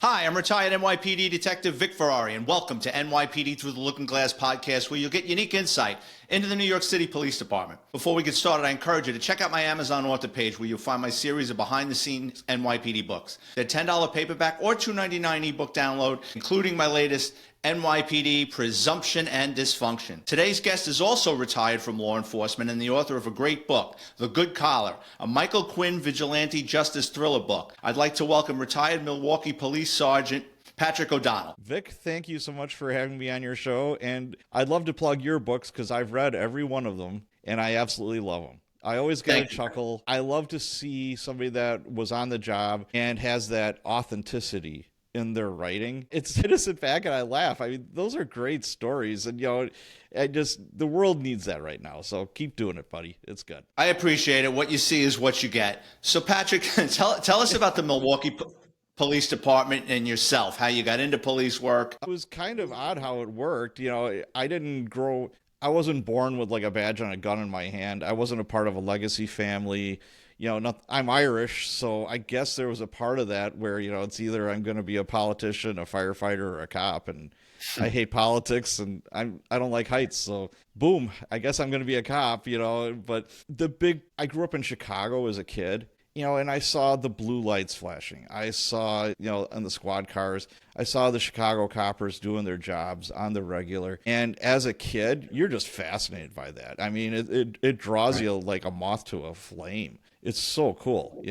Hi, I'm retired NYPD Detective Vic Ferrari, and welcome to NYPD Through the Looking Glass podcast, where you'll get unique insight into the New York City Police Department. Before we get started, I encourage you to check out my Amazon author page, where you'll find my series of behind-the-scenes NYPD books. They're $10 paperback or $2.99 ebook download, including my latest NYPD Presumption and Dysfunction. Today's guest is also retired from law enforcement and the author of a great book, The Good Collar, a Michael Quinn vigilante justice thriller book. I'd like to welcome retired Milwaukee Police Sergeant Patrick O'Donnell. Vic, thank you so much for having me on your show, and I'd love to plug your books because I've read every one of them, and I absolutely love them. I always get a chuckle. I love to see somebody that was on the job and has that authenticity in their writing. It's to sit back and I laugh. I mean, those are great stories, and the world needs that right now. So keep doing it, buddy. It's good. I appreciate it. What you see is what you get. So Patrick, tell us about the Milwaukee Police Department and yourself, how you got into police work. It was kind of odd how it worked. I wasn't born with like a badge and a gun in my hand. I wasn't a part of a legacy family. I'm Irish, so I guess there was a part of that where, it's either I'm going to be a politician, a firefighter, or a cop, and I hate politics and I don't like heights, so boom, I guess I'm going to be a cop, but I grew up in Chicago as a kid, and I saw the blue lights flashing. I saw, in the squad cars, I saw the Chicago coppers doing their jobs on the regular. And as a kid, you're just fascinated by that. I mean, it draws you like a moth to a flame. It's so cool,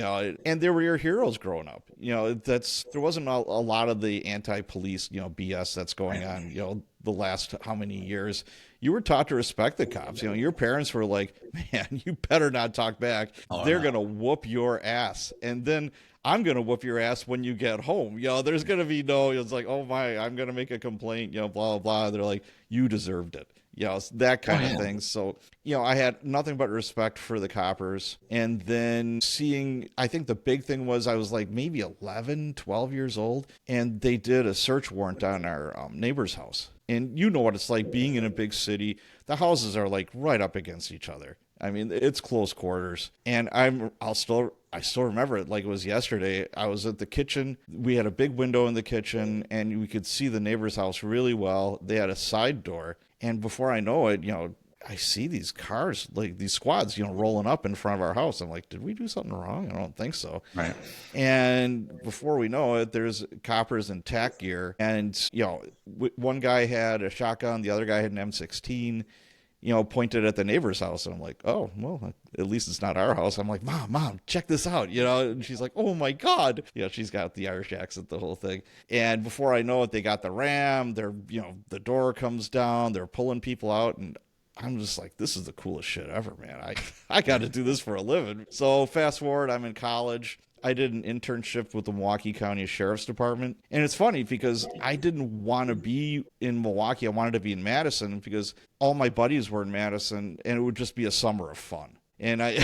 and they were your heroes growing up. There wasn't a lot of the anti-police, BS that's going on, the last how many years. You were taught to respect the cops. Your parents were like, man, you better not talk back. They're going to whoop your ass. And then I'm going to whoop your ass when you get home. There's going to be it's like, oh my, I'm going to make a complaint, blah, blah, blah. They're like, you deserved it. That kind of thing. So, I had nothing but respect for the coppers. And then I think the big thing was I was like maybe 11, 12 years old, and they did a search warrant on our neighbor's house. And you know what it's like being in a big city. The houses are like right up against each other. I mean, it's close quarters. And I still remember it like it was yesterday. I was at the kitchen. We had a big window in the kitchen, and we could see the neighbor's house really well. They had a side door. And before I know it, I see these cars, like these squads, rolling up in front of our house. I'm like, did we do something wrong? I don't think so. Right. And before we know it, there's coppers in tack gear. And, one guy had a shotgun. The other guy had an M16. Pointed at the neighbor's house. And I'm like, oh, well, at least it's not our house. I'm like, Mom, check this out. And she's like, oh my God. She's got the Irish accent, the whole thing. And before I know it, they got the ram. The door comes down. They're pulling people out. And I'm just like, this is the coolest shit ever, man. I got to do this for a living. So fast forward, I'm in college. I did an internship with the Milwaukee County Sheriff's Department. And it's funny because I didn't want to be in Milwaukee. I wanted to be in Madison because all my buddies were in Madison, and it would just be a summer of fun. And I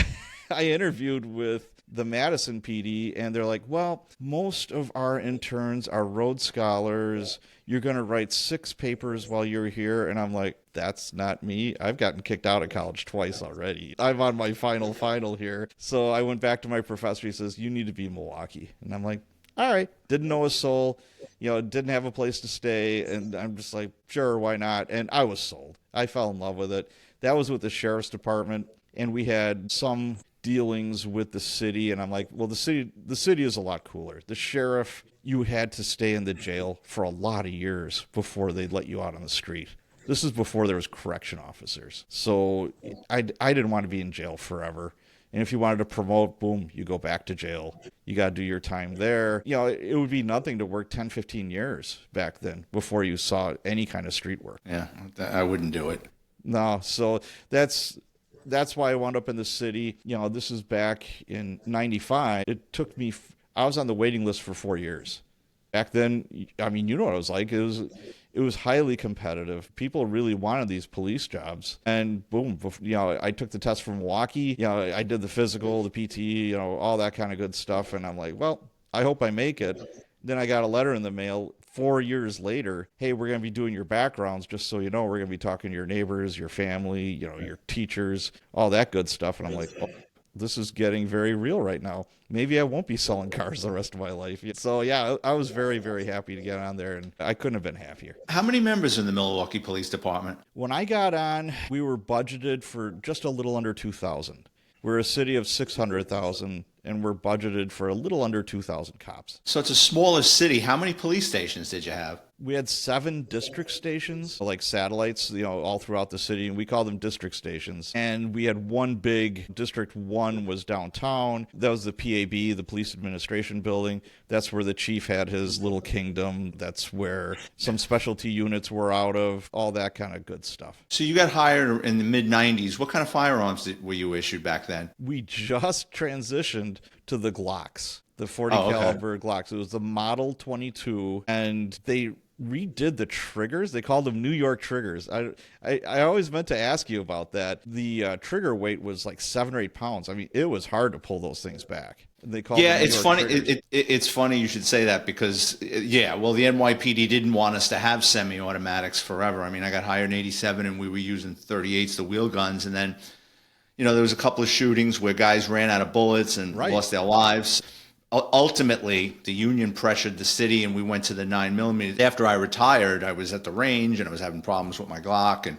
interviewed with the Madison PD, and they're like, well, most of our interns are Rhodes Scholars. You're going to write 6 papers while you're here. And I'm like, that's not me. I've gotten kicked out of college twice already. I'm on my final here. So I went back to my professor. He says, you need to be in Milwaukee. And I'm like, all right. Didn't know a soul, didn't have a place to stay. And I'm just like, sure, why not? And I was sold. I fell in love with it. That was with the Sheriff's Department. And we had some dealings with the city, and I'm like, well, the city is a lot cooler. The sheriff, you had to stay in the jail for a lot of years before they'd let you out on the street. This is before there was correction officers. So I didn't want to be in jail forever. And if you wanted to promote, boom, you go back to jail. You got to do your time there. It would be nothing to work 10, 15 years back then before you saw any kind of street work. Yeah, I wouldn't do it. No, so that's why I wound up in the city. This is back in 95. It took me, I was on the waiting list for 4 years. Back then, I mean, you know what it was like. It was highly competitive. People really wanted these police jobs. And boom, I took the test from Milwaukee. I did the physical, the PT, all that kind of good stuff. And I'm like, well, I hope I make it. Then I got a letter in the mail 4 years later. Hey, we're going to be doing your backgrounds, just so you know. We're going to be talking to your neighbors, your family, your teachers, all that good stuff. And I'm like, oh, this is getting very real right now. Maybe I won't be selling cars the rest of my life. So yeah, I was very, very happy to get on there, and I couldn't have been happier. How many members in the Milwaukee Police Department? When I got on, we were budgeted for just a little under 2,000. We're a city of 600,000, and we're budgeted for a little under 2,000 cops. So it's a smaller city. How many police stations did you have? We had 7 district stations, like satellites, all throughout the city, and we call them district stations. And we had one big, District 1 was downtown. That was the PAB, the Police Administration Building. That's where the chief had his little kingdom. That's where some specialty units were out of, all that kind of good stuff. So you got hired in the mid-90s. What kind of firearms were you issued back then? We just transitioned to the Glocks, the 40 Oh, okay. caliber Glocks. It was the Model 22, and they redid the triggers. They called them New York triggers. I always meant to ask you about that. The trigger weight was like 7 or 8 pounds. I mean, it was hard to pull those things back. They called them New It's York funny. triggers. It's funny you should say that because, well, the NYPD didn't want us to have semi-automatics forever. I mean, I got hired in '87 and we were using 38s, the wheel guns, and then, there was a couple of shootings where guys ran out of bullets and Right. lost their lives. Ultimately, the union pressured the city and we went to the 9mm. After I retired, I was at the range and I was having problems with my Glock, and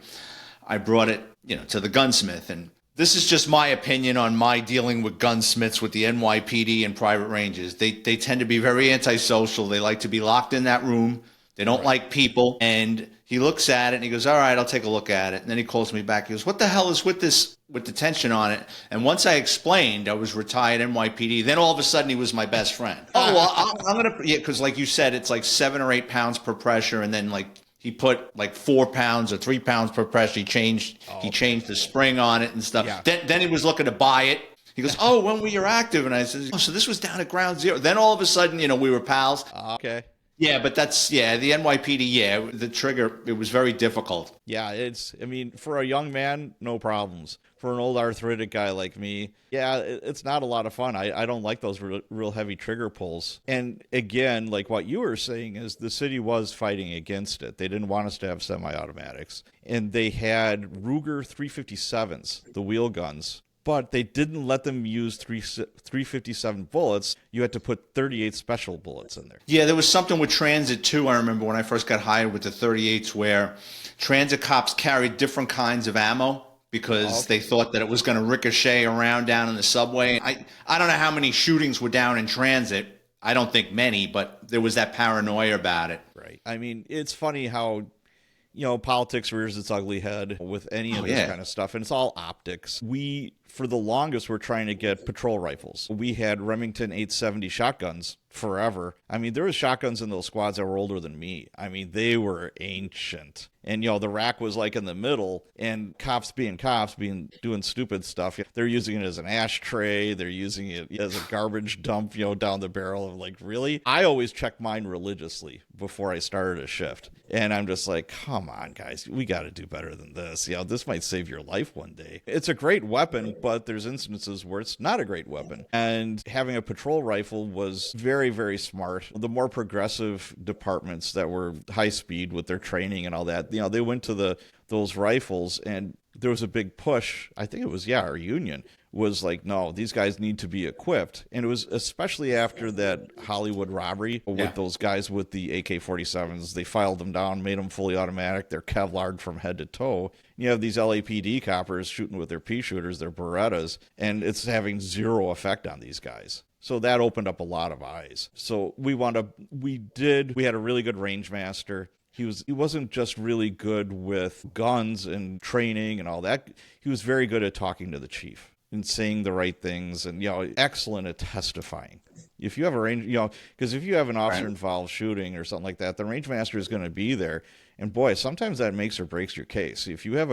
I brought it, to the gunsmith. And this is just my opinion on my dealing with gunsmiths with the NYPD and private ranges. They tend to be very antisocial. They like to be locked in that room. They don't like people. And he looks at it and he goes, all right, I'll take a look at it. And then he calls me back. He goes, what the hell is with this, with the tension on it? And once I explained I was retired NYPD, then all of a sudden he was my best friend. Oh, well, I'm going to, because like you said, it's like 7 or 8 pounds per pressure. And then like he put like 4 pounds or 3 pounds per pressure. He changed the spring on it and stuff. Yeah. Then he was looking to buy it. He goes, oh, when were you active? And I said, oh, so this was down at ground zero. Then all of a sudden, we were pals. Okay. Yeah, but the NYPD, the trigger, it was very difficult. Yeah, for a young man, no problems. For an old arthritic guy like me, it's not a lot of fun. I don't like those real heavy trigger pulls. And again, like what you were saying is the city was fighting against it. They didn't want us to have semi-automatics. And they had Ruger 357s, the wheel guns. But they didn't let them use 357 bullets. You had to put 38 special bullets in there. Yeah, there was something with transit too. I remember when I first got hired with the 38s where transit cops carried different kinds of ammo because they thought that it was going to ricochet around down in the subway. I don't know how many shootings were down in transit. I don't think many, but there was that paranoia about it. Right. I mean, it's funny how politics rears its ugly head with any of this kind of stuff, and it's all optics. We, for the longest, were trying to get patrol rifles. We had Remington 870 shotguns forever. I mean, there was shotguns in those squads that were older than me. I mean, they were ancient. And, the rack was like in the middle, and cops being doing stupid stuff. They're using it as an ashtray. They're using it as a garbage dump, down the barrel of like, really? I always check mine religiously before I started a shift. And I'm just like, come on, guys, we got to do better than this. This might save your life one day. It's a great weapon, but there's instances where it's not a great weapon. And having a patrol rifle was very, very smart. The more progressive departments that were high speed with their training and all that, they went to those rifles, and there was a big push. I think it was, our union was like, no, these guys need to be equipped. And it was especially after that Hollywood robbery with those guys with the AK-47s. They filed them down, made them fully automatic. They're Kevlar'd from head to toe. You have these LAPD coppers shooting with their pea shooters, their Berettas, and it's having zero effect on these guys. So that opened up a lot of eyes. So we had a really good range master. He wasn't just really good with guns and training and all that. He was very good at talking to the chief and saying the right things, and excellent at testifying. If you have a range, because if you have an officer involved shooting or something like that, the range master is going to be there. And boy, sometimes that makes or breaks your case. If you have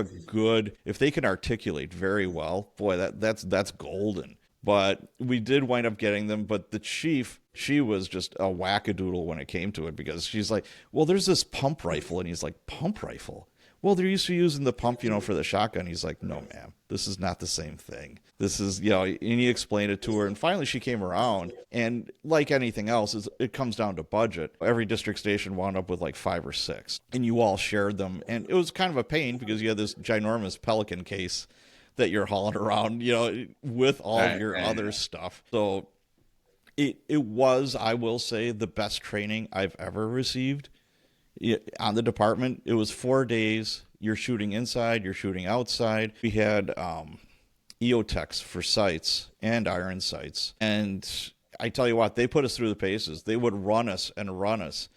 if they can articulate very well, boy, that's golden. But we did wind up getting them. But the chief, she was just a wackadoodle when it came to it, because she's like, well, there's this pump rifle. And he's like, pump rifle? Well, they're used to using the pump, for the shotgun. He's like, no, ma'am, this is not the same thing. This is, and he explained it to her. And finally she came around. And like anything else, it comes down to budget. Every district station wound up with like 5 or 6. And you all shared them. And it was kind of a pain because you had this ginormous Pelican case that you're hauling around, with all of your other stuff. So it was, I will say, the best training I've ever received on the department. It was 4 days. You're shooting inside, you're shooting outside. We had EOTechs for sights and iron sights. And I tell you what, they put us through the paces. They would run us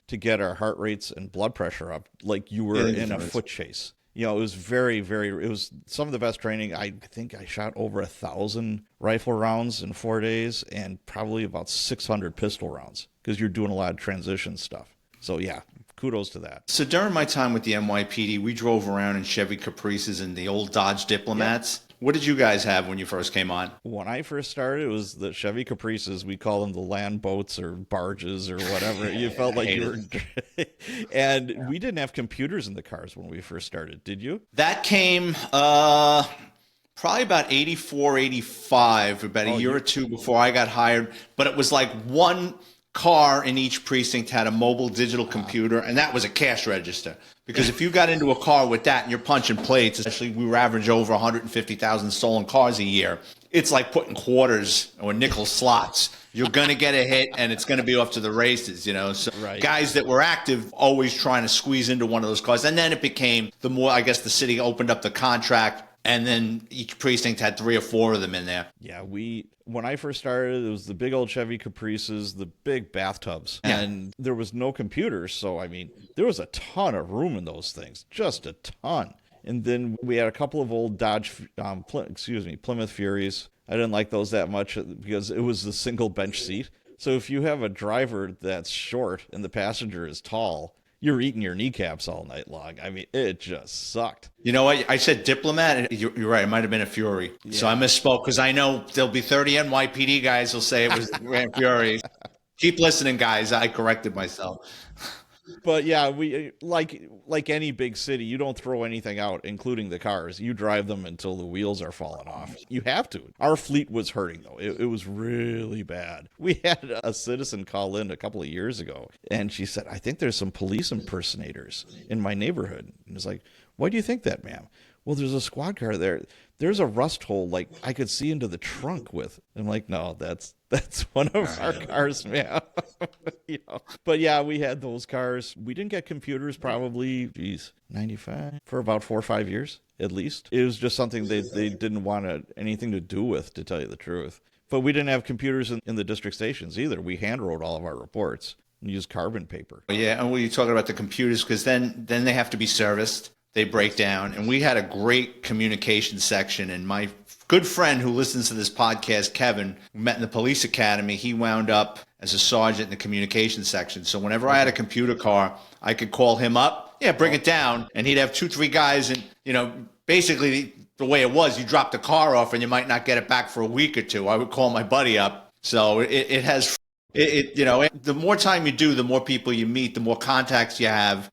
to get our heart rates and blood pressure up like you were in a foot chase. It was it was some of the best training. I think I shot over 1,000 rifle rounds in 4 days and probably about 600 pistol rounds because you're doing a lot of transition stuff. So yeah, kudos to that. So during my time with the NYPD, we drove around in Chevy Caprices and the old Dodge Diplomats. Yeah. What did you guys have when you first came on? When I first started, it was the Chevy Caprices. We call them the land boats or barges or whatever. You felt like you were... And we didn't have computers in the cars when we first started. Did you? That came probably about 84, 85, about a year or two before I got hired. But it was like one car in each precinct had a mobile digital computer, and that was a cash register. Because if you got into a car with that and you're punching plates, especially we were average over 150,000 stolen cars a year, it's like putting quarters or nickel slots. You're going to get a hit, and it's going to be off to the races, So guys that were active always trying to squeeze into one of those cars. And then it became, the more, I guess, the city opened up the contract, and then each precinct had 3 or 4 of them in there. Yeah, when I first started, it was the big old Chevy Caprices, the big bathtubs, and there was no computers. So, there was a ton of room in those things, just a ton. And then we had a couple of old Dodge, Plymouth Furies. I didn't like those that much because it was the single bench seat. So if you have a driver that's short and the passenger is tall, you're eating your kneecaps all night long. It just sucked. You know what? I said Diplomat. You're right. It might have been a Fury. Yeah. So I misspoke because I know there'll be 30 NYPD guys who'll say it was Grand Fury. Keep listening, guys. I corrected myself. But yeah, we like any big city, you don't throw anything out, including the cars. You drive them until the wheels are falling off. You have to. Our fleet was hurting, though. It was really bad. We had a citizen call in a couple of years ago, and she said, I think there's some police impersonators in my neighborhood. And it's like, why do you think that, ma'am? Well, there's a squad car there. There's a rust hole like I could see into the trunk with. I'm like, no, that's one of our cars, man. But yeah, we had those cars. We didn't get computers probably, 95 for about 4 or 5 years at least. It was just something they didn't want anything to do with, to tell you the truth. But we didn't have computers in the district stations either. We hand wrote all of our reports and used carbon paper. Yeah, and when you're talking about the computers, because then they have to be serviced. They break down. And we had a great communication section. And my good friend who listens to this podcast, Kevin, who met in the police academy, he wound up as a sergeant in the communication section. So whenever I had a computer car, I could call him up, bring it down. And he'd have 2, 3 guys. And, basically the way it was, you drop the car off and you might not get it back for a week or 2. I would call my buddy up. So it has... the more time you do, the more people you meet, the more contacts you have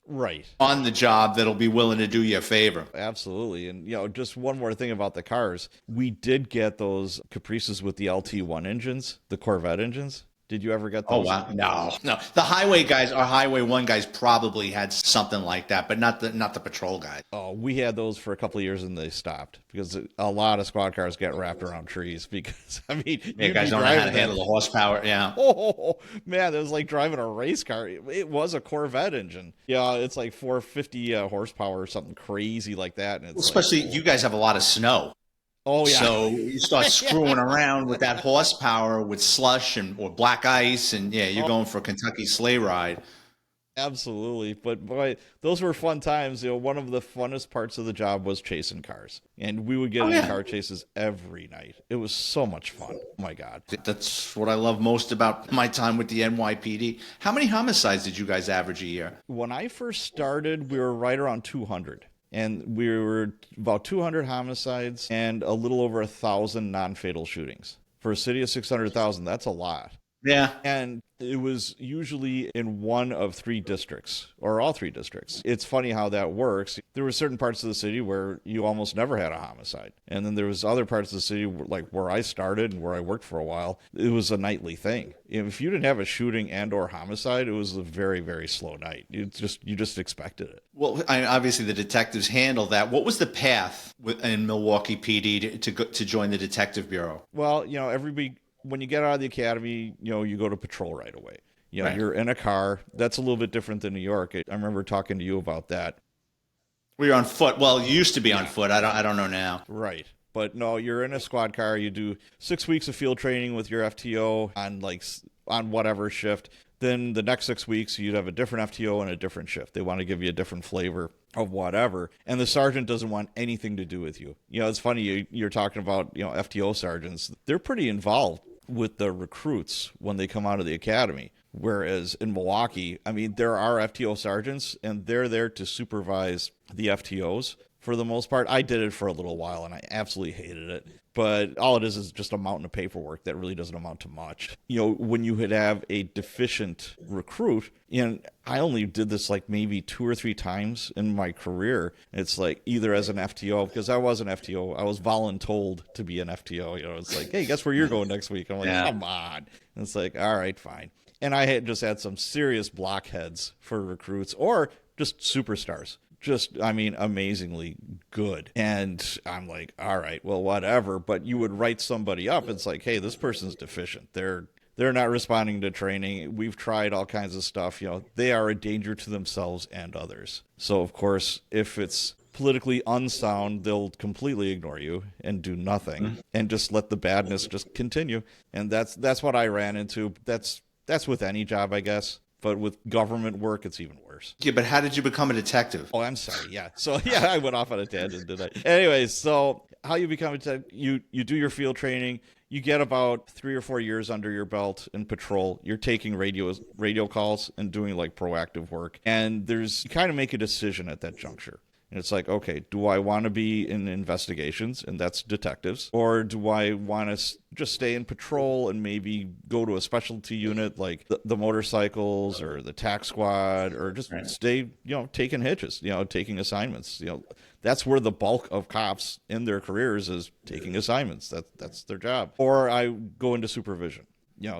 on the job that'll be willing to do you a favor. Absolutely. And, just one more thing about the cars. We did get those Caprices with the LT1 engines, the Corvette engines. Did you ever get those? Oh, wow. No. The highway guys, our Highway 1 guys probably had something like that, but not the patrol guys. Oh, we had those for a couple of years and they stopped because a lot of squad cars get wrapped around trees because, you guys don't know how to handle the horsepower. Yeah. Oh, man, it was like driving a race car. It was a Corvette engine. Yeah, it's like 450 horsepower or something crazy like that. And it's especially you guys have a lot of snow. Oh, yeah. So you start screwing around with that horsepower with slush or black ice, and you're going for a Kentucky sleigh ride. Absolutely. But boy, those were fun times. One of the funnest parts of the job was chasing cars. And we would get in car chases every night. It was so much fun. Oh my God. That's what I love most about my time with the NYPD. How many homicides did you guys average a year? When I first started, we were right around 200. And we were about 200 homicides and a little over 1,000 non-fatal shootings. For a city of 600,000, that's a lot. Yeah. And it was usually in one of three districts or all three districts. It's funny how that works. There were certain parts of the city where you almost never had a homicide. And then there was other parts of the city like where I started and where I worked for a while, it was a nightly thing. If you didn't have a shooting and or homicide, it was a very, very slow night. You just expected it. Well, obviously the detectives handle that. What was the path in Milwaukee PD to join the detective bureau? Well, everybody when you get out of the academy, you go to patrol right away. Right. You're in a car. That's a little bit different than New York. I remember talking to you about that. We were on foot. Well, you used to be on foot. I don't know now. Right. But no, you're in a squad car. You do 6 weeks of field training with your FTO on whatever shift. Then the next 6 weeks, you'd have a different FTO and a different shift. They want to give you a different flavor of whatever. And the sergeant doesn't want anything to do with you. It's funny. You're talking about, FTO sergeants. They're pretty involved with the recruits when they come out of the academy. Whereas in Milwaukee, I mean, there are FTO sergeants and they're there to supervise the FTOs for the most part. I did it for a little while and I absolutely hated it. But all it is just a mountain of paperwork that really doesn't amount to much. When you would have a deficient recruit, I only did this like maybe 2 or 3 times in my career. It's like either as an FTO, because I was an FTO, I was voluntold to be an FTO. It's like, hey, guess where you're going next week? I'm like, come on. And it's like, all right, fine. And I had just had some serious blockheads for recruits or just superstars. Amazingly good. And I'm like, all right, well, whatever. But you would write somebody up. It's like, hey, this person's deficient. They're not responding to training. We've tried all kinds of stuff. They are a danger to themselves and others. So, of course, if it's politically unsound, they'll completely ignore you and do nothing and just let the badness just continue. And that's what I ran into. That's with any job, I guess. But with government work, it's even worse. Yeah, but how did you become a detective? Oh, I'm sorry. Yeah. So, I went off on a tangent, didn't I? Anyways, so how you become a detective, you do your field training. You get about 3 or 4 years under your belt in patrol. You're taking radio calls and doing like proactive work. And you kind of make a decision at that juncture. And it's like, okay, do I want to be in investigations, and that's detectives, or do I want to just stay in patrol and maybe go to a specialty unit like the motorcycles or the tax squad, or just stay, taking hitches, taking assignments. That's where the bulk of cops in their careers is taking assignments. That's their job. Or I go into supervision.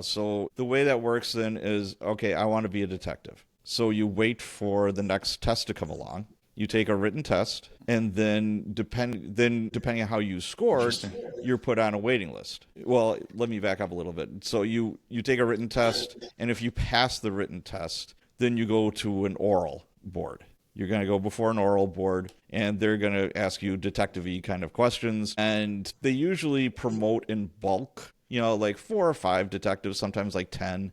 So the way that works then is, okay, I want to be a detective. So you wait for the next test to come along. You take a written test, and then depending on how you scored, you're put on a waiting list. Well, let me back up a little bit. So you take a written test, and if you pass the written test, then you go to an oral board. You're going to go before an oral board, and they're going to ask you detective-y kind of questions, and they usually promote in bulk, like 4 or 5 detectives, sometimes like 10.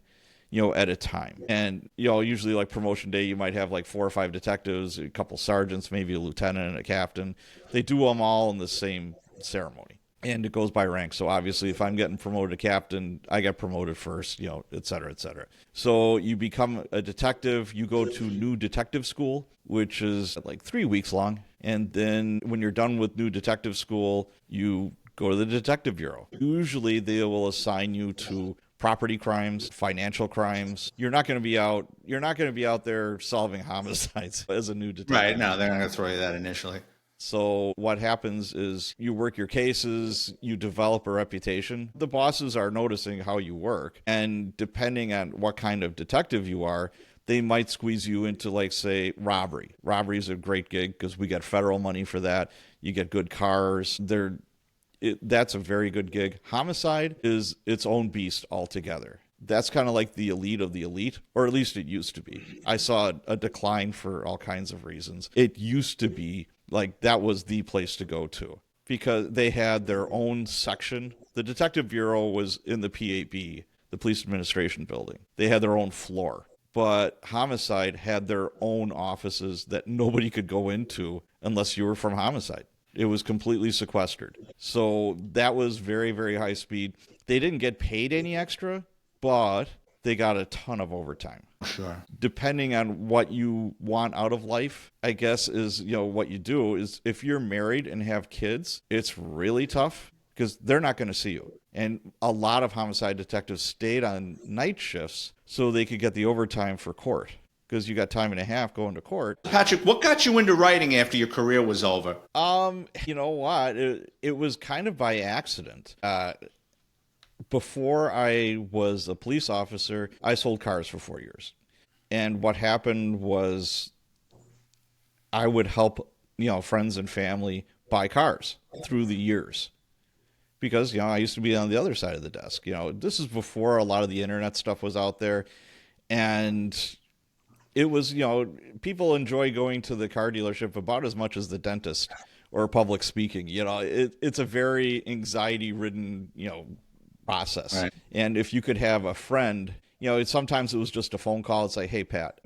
At a time. And, usually like promotion day, you might have like 4 or 5 detectives, a couple sergeants, maybe a lieutenant and a captain. They do them all in the same ceremony. And it goes by rank. So obviously if I'm getting promoted to captain, I get promoted first, et cetera, et cetera. So you become a detective, you go to new detective school, which is like 3 weeks long. And then when you're done with new detective school, you go to the detective bureau. Usually they will assign you to property crimes, financial crimes. You're not going to be out there solving homicides as a new detective. Right. No, they're not going to throw you that initially. So what happens is you work your cases, you develop a reputation. The bosses are noticing how you work. And depending on what kind of detective you are, they might squeeze you into, like, say, robbery. Robbery is a great gig because we get federal money for that. You get good cars. That's a very good gig. Homicide is its own beast altogether. That's kind of like the elite of the elite, or at least it used to be. I saw a decline for all kinds of reasons. It used to be like that was the place to go to because they had their own section. The Detective Bureau was in the PAB, the Police Administration Building. They had their own floor. But Homicide had their own offices that nobody could go into unless you were from Homicide. It was completely sequestered. So that was very, very high speed. They didn't get paid any extra, but they got a ton of overtime. Sure. Depending on what you want out of life, I guess is, what you do is if you're married and have kids, it's really tough because they're not going to see you. And a lot of homicide detectives stayed on night shifts so they could get the overtime for court, because you got time and a half going to court. Patrick, what got you into writing after your career was over? You know what? It was kind of by accident. Before I was a police officer, I sold cars for 4 years. And what happened was I would help, friends and family buy cars through the years. Because, I used to be on the other side of the desk. This is before a lot of the internet stuff was out there. And it was, people enjoy going to the car dealership about as much as the dentist or public speaking. It's a very anxiety-ridden, process. Right. And if you could have a friend, sometimes it was just a phone call and say, hey, Pat,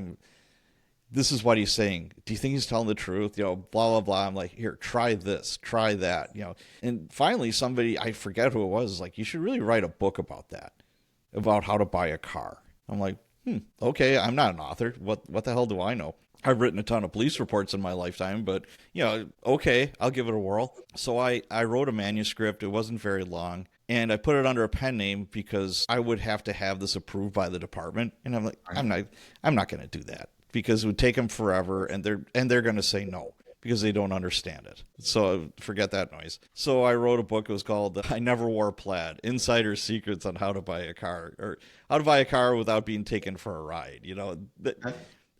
this is what he's saying. Do you think he's telling the truth? Blah, blah, blah. I'm like, here, try this, try that, And finally, somebody, I forget who it was like, you should really write a book about that, about how to buy a car. I'm like, okay, I'm not an author. What the hell do I know? I've written a ton of police reports in my lifetime, but, okay, I'll give it a whirl. So I wrote a manuscript. It wasn't very long. And I put it under a pen name because I would have to have this approved by the department. And I'm like, I'm not going to do that, because it would take them forever, and they're going to say no because they don't understand it. So forget that noise. So I wrote a book. It was called I Never Wore Plaid: Insider Secrets on How to Buy a Car, or How to Buy a Car Without Being Taken for a Ride.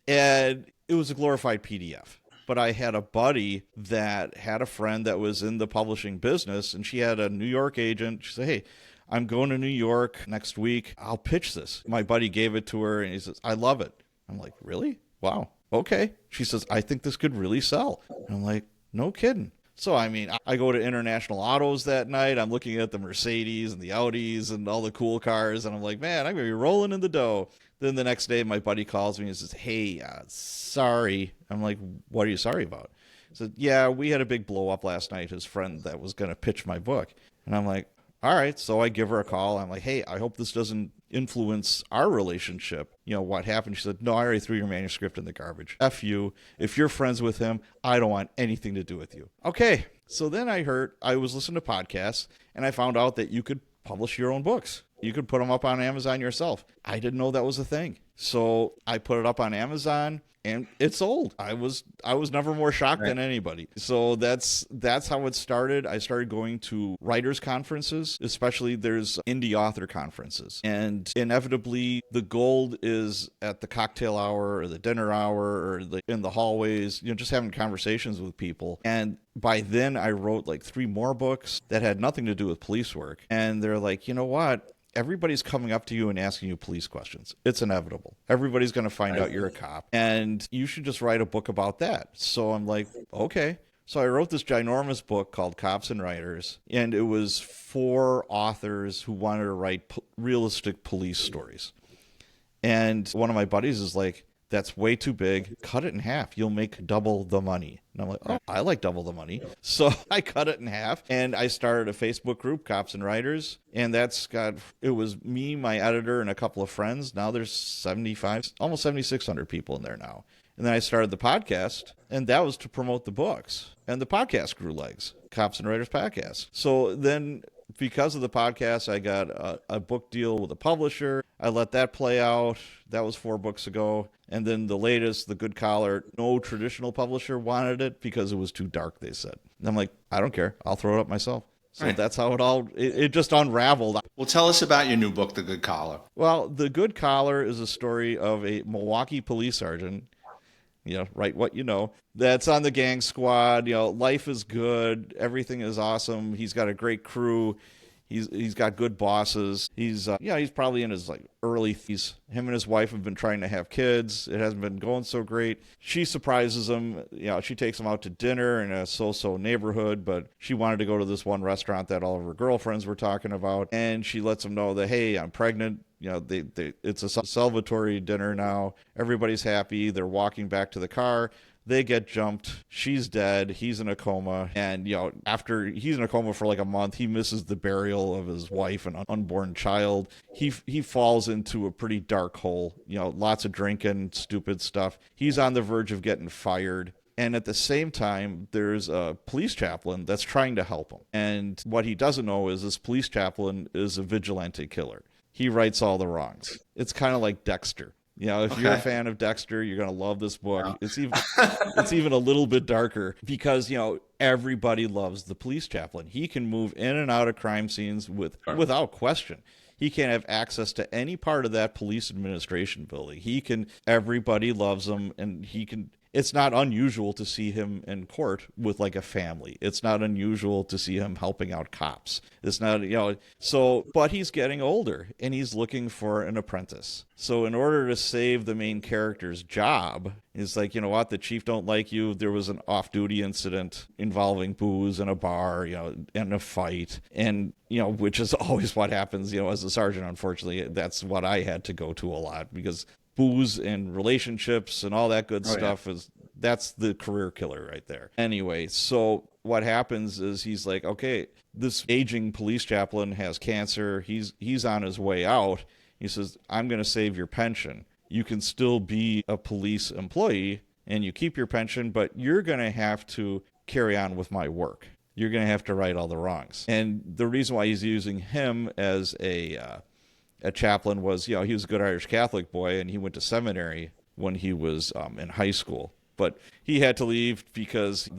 And it was a glorified PDF. But I had a buddy that had a friend that was in the publishing business, and she had a New York agent. She said, hey, I'm going to New York next week. I'll pitch this. My buddy gave it to her, and he says, I love it. I'm like, really? Wow. Okay. She says, I think this could really sell. And I'm like, no kidding. So, I go to International Autos that night. I'm looking at the Mercedes and the Audis and all the cool cars, and I'm like, man, I'm going to be rolling in the dough. Then the next day, my buddy calls me and says, hey, sorry. I'm like, what are you sorry about? He said, yeah, we had a big blow up last night. His friend that was going to pitch my book. And I'm like, all right. So I give her a call. I'm like, hey, I hope this doesn't influence our relationship. What happened? She said, no, I already threw your manuscript in the garbage. F you. If you're friends with him, I don't want anything to do with you. Okay. So then I was listening to podcasts, and I found out that you could publish your own books. You could put them up on Amazon yourself. I didn't know that was a thing. So I put it up on Amazon, and it sold. I was never more shocked than anybody. So that's how it started. I started going to writers' conferences, especially there's indie author conferences. And inevitably, the gold is at the cocktail hour or the dinner hour or in the hallways, just having conversations with people. And by then, I wrote like 3 more books that had nothing to do with police work. And they're like, you know what? Everybody's coming up to you and asking you police questions. It's inevitable. Everybody's going to find out you're a cop, and you should just write a book about that. So I'm like, okay. So I wrote this ginormous book called Cops and Writers, and it was for authors who wanted to write realistic police stories. And one of my buddies is like, that's way too big. Cut it in half. You'll make double the money. And I'm like, oh, I like double the money. So I cut it in half, and I started a Facebook group, Cops and Writers. And it was me, my editor, and a couple of friends. Now there's 75, almost 7,600 people in there now. And then I started the podcast, and that was to promote the books. And the podcast grew legs, Cops and Writers podcast. So then, because of the podcast, I got a book deal with a publisher. I let that play out. That was 4 books ago. And then the latest, The Good Collar, no traditional publisher wanted it because it was too dark, they said. And I'm like, I don't care. I'll throw it up myself. So that's how it just unraveled. Well, tell us about your new book, The Good Collar. Well, The Good Collar is a story of a Milwaukee police sergeant, write what you know, that's on the gang squad. Life is good. Everything is awesome. He's got a great crew. He's got good bosses. He's probably in his early 30s. Him and his wife have been trying to have kids. It hasn't been going so great. She surprises him. She takes him out to dinner in a so-so neighborhood, but she wanted to go to this one restaurant that all of her girlfriends were talking about, and she lets him know that, hey, I'm pregnant. It's a celebratory dinner now. Everybody's happy. They're walking back to the car. They get jumped. She's dead. He's in a coma. And, after he's in a coma for a month, he misses the burial of his wife and unborn child. He falls into a pretty dark hole, lots of drinking, stupid stuff. He's on the verge of getting fired. And at the same time, there's a police chaplain that's trying to help him. And what he doesn't know is this police chaplain is a vigilante killer. He rights all the wrongs. It's kind of like Dexter. You know, if you're a fan of Dexter, you're going to love this book. Yeah. It's even a little bit darker because, you know, everybody loves the police chaplain. He can move in and out of crime scenes without question. He can't have access to any part of that police administration building. Everybody loves him, and it's not unusual to see him in court with like a family. It's not unusual to see him helping out cops. It's not, but he's getting older and he's looking for an apprentice. So in order to save the main character's job, it's like, you know what, the chief don't like you. There was an off-duty incident involving booze in a bar, and a fight. And, which is always what happens, as a sergeant, unfortunately. That's what I had to go to a lot because booze and relationships and all that good stuff that's the career killer right there. Anyway, so what happens is he's like, okay, this aging police chaplain has cancer. He's on his way out. He says, I'm going to save your pension. You can still be a police employee and you keep your pension, but you're going to have to carry on with my work. You're going to have to right all the wrongs. And the reason why he's using him as a chaplain was, he was a good Irish Catholic boy and he went to seminary when he was in high school. But he had to leave because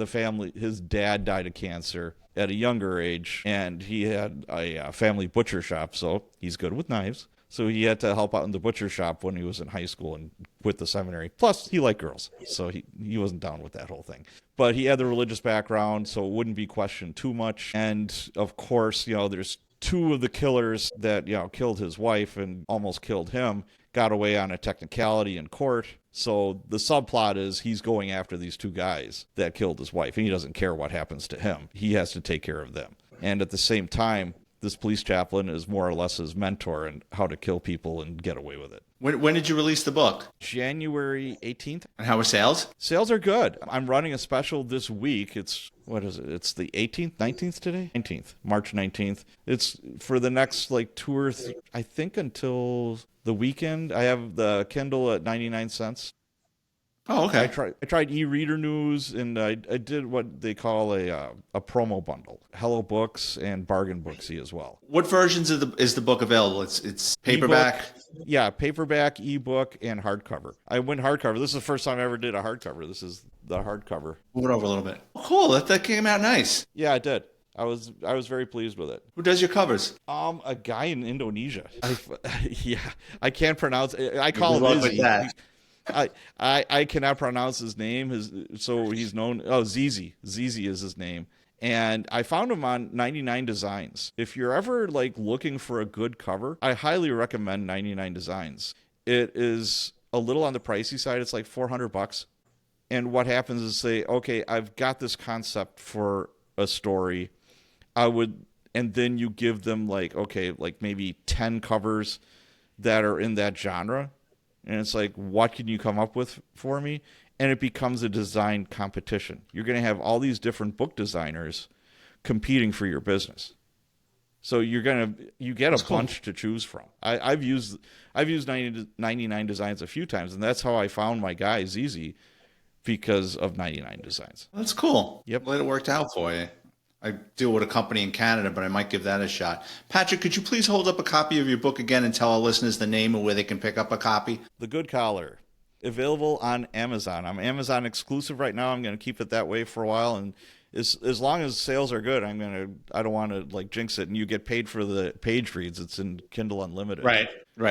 his dad died of cancer at a younger age, and he had a family butcher shop, so he's good with knives. So he had to help out in the butcher shop when he was in high school and quit the seminary. Plus, he liked girls, so he wasn't down with that whole thing. But he had the religious background, so it wouldn't be questioned too much. And, of course, there's two of the killers that, killed his wife and almost killed him, got away on a technicality in court. So the subplot is he's going after these two guys that killed his wife, and he doesn't care what happens to him. He has to take care of them. And at the same time, this police chaplain is more or less his mentor in how to kill people and get away with it. When did you release the book? January 18th. And how were sales? Sales are good. I'm running a special this week. It's the 18th, 19th today? 19th, March 19th. It's for the next 2 or 3, I think until the weekend. I have the Kindle at 99 cents. Oh, okay. I tried e-reader news, and I did what they call a promo bundle. Hello Books and Bargain Booksy as well. What versions is the book available? It's paperback? E-book, yeah, paperback, ebook, and hardcover. I went hardcover. This is the first time I ever did a hardcover. This is the hardcover. Move it over a little bit. Oh, cool. That came out nice. Yeah, it did. I was very pleased with it. Who does your covers? A guy in Indonesia. I can't pronounce it. I call him Izzy. I cannot pronounce his name. So he's known. Oh, Zizi. Zizi is his name. And I found him on 99 Designs. If you're ever looking for a good cover, I highly recommend 99 Designs. It is a little on the pricey side. It's like $400. And what happens is say, okay, I've got this concept for a story. And then you give them maybe 10 covers that are in that genre. And it's like, what can you come up with for me? And it becomes a design competition. You're going to have all these different book designers competing for your business. So you get a bunch to choose from. I've used 99 Designs a few times, and that's how I found my guy ZZ, because of 99 Designs. That's cool. Yep. Glad it worked out for you. I deal with a company in Canada, but I might give that a shot. Patrick, could you please hold up a copy of your book again and tell our listeners the name and where they can pick up a copy? The Good Collar. Available on Amazon. I'm Amazon exclusive right now. I'm going to keep it that way for a while. And as long as sales are good, I don't want to jinx it. And you get paid for the page reads. It's in Kindle Unlimited. Right.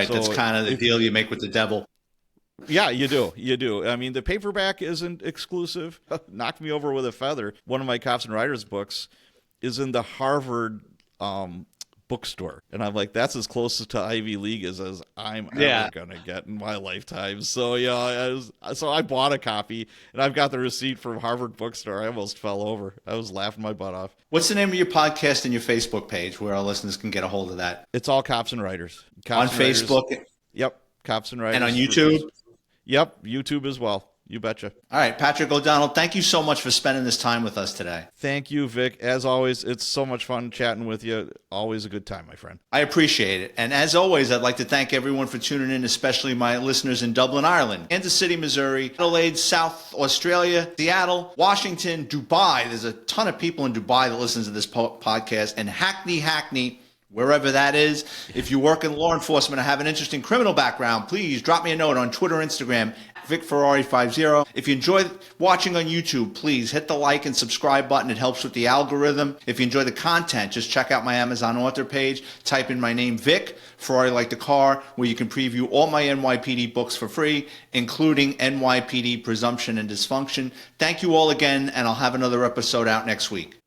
So that's kind of the deal you make with the devil. Yeah, you do. I mean, the paperback isn't exclusive. Knocked me over with a feather. One of my Cops and Writers books is in the Harvard bookstore. And I'm like, that's as close to Ivy League as I'm ever going to get in my lifetime. So, I bought a copy, and I've got the receipt from Harvard bookstore. I almost fell over. I was laughing my butt off. What's the name of your podcast and your Facebook page where our listeners can get a hold of that? It's all Cops and Writers. On Facebook? Yep, Cops and Writers. And on YouTube? Yep, YouTube as well. You betcha. All right, Patrick O'Donnell, thank you so much for spending this time with us today. Thank you, Vic. As always, it's so much fun chatting with you. Always a good time, my friend. I appreciate it. And as always, I'd like to thank everyone for tuning in, especially my listeners in Dublin, Ireland, Kansas City, Missouri, Adelaide, South Australia, Seattle, Washington, Dubai. There's a ton of people in Dubai that listens to this podcast, and Hackney, wherever that is. If you work in law enforcement or have an interesting criminal background, please drop me a note on Twitter, Instagram, VicFerrari50. If you enjoy watching on YouTube, please hit the like and subscribe button. It helps with the algorithm. If you enjoy the content, just check out my Amazon author page. Type in my name, Vic, Ferrari like the car, where you can preview all my NYPD books for free, including NYPD Presumption and Dysfunction. Thank you all again, and I'll have another episode out next week.